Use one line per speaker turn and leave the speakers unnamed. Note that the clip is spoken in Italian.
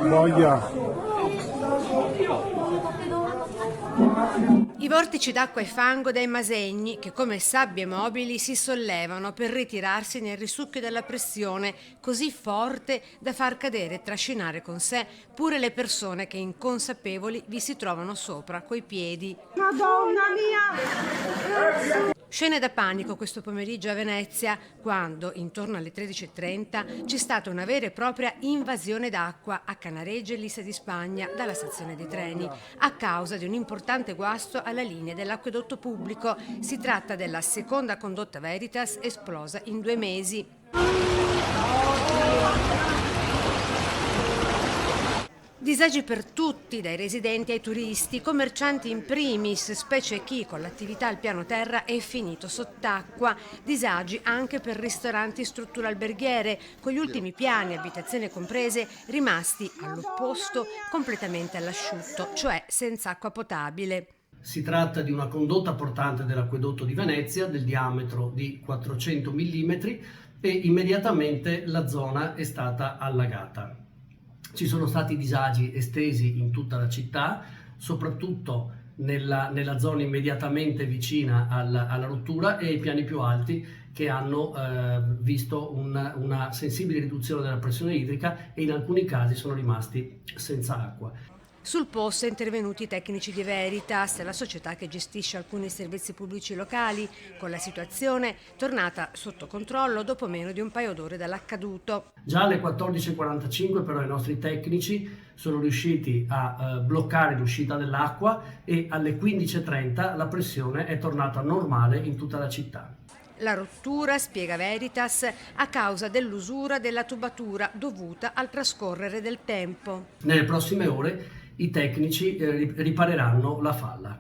Boia.
I vortici d'acqua e fango dai Masegni, che come sabbie mobili si sollevano per ritirarsi nel risucchio della pressione così forte da far cadere e trascinare con sé pure le persone che inconsapevoli vi si trovano sopra coi piedi.
Madonna mia!
Scene da panico questo pomeriggio a Venezia, quando, intorno alle 13:30, c'è stata una vera e propria invasione d'acqua a Canareggio e Lissa di Spagna dalla stazione dei treni, a causa di un importante guasto alla linea dell'acquedotto pubblico. Si tratta della seconda condotta Veritas esplosa in 2 mesi. Disagi per tutti, dai residenti ai turisti, commercianti in primis, specie chi con l'attività al piano terra è finito sott'acqua. Disagi anche per ristoranti e strutture alberghiere, con gli ultimi piani, abitazioni comprese, rimasti all'opposto, completamente all'asciutto, cioè senza acqua potabile.
Si tratta di una condotta portante dell'acquedotto di Venezia del diametro di 400 mm e immediatamente la zona è stata allagata. Ci sono stati disagi estesi in tutta la città, soprattutto nella zona immediatamente vicina alla rottura e ai piani più alti che hanno visto una sensibile riduzione della pressione idrica e in alcuni casi sono rimasti senza acqua.
Sul posto intervenuti i tecnici di Veritas, la società che gestisce alcuni servizi pubblici locali, con la situazione tornata sotto controllo dopo meno di un paio d'ore dall'accaduto.
Già alle 14:45 però i nostri tecnici sono riusciti a bloccare l'uscita dell'acqua e alle 15:30 la pressione è tornata normale in tutta la città.
La rottura, spiega Veritas, a causa dell'usura della tubatura dovuta al trascorrere del tempo.
Nelle prossime ore i tecnici ripareranno la falla.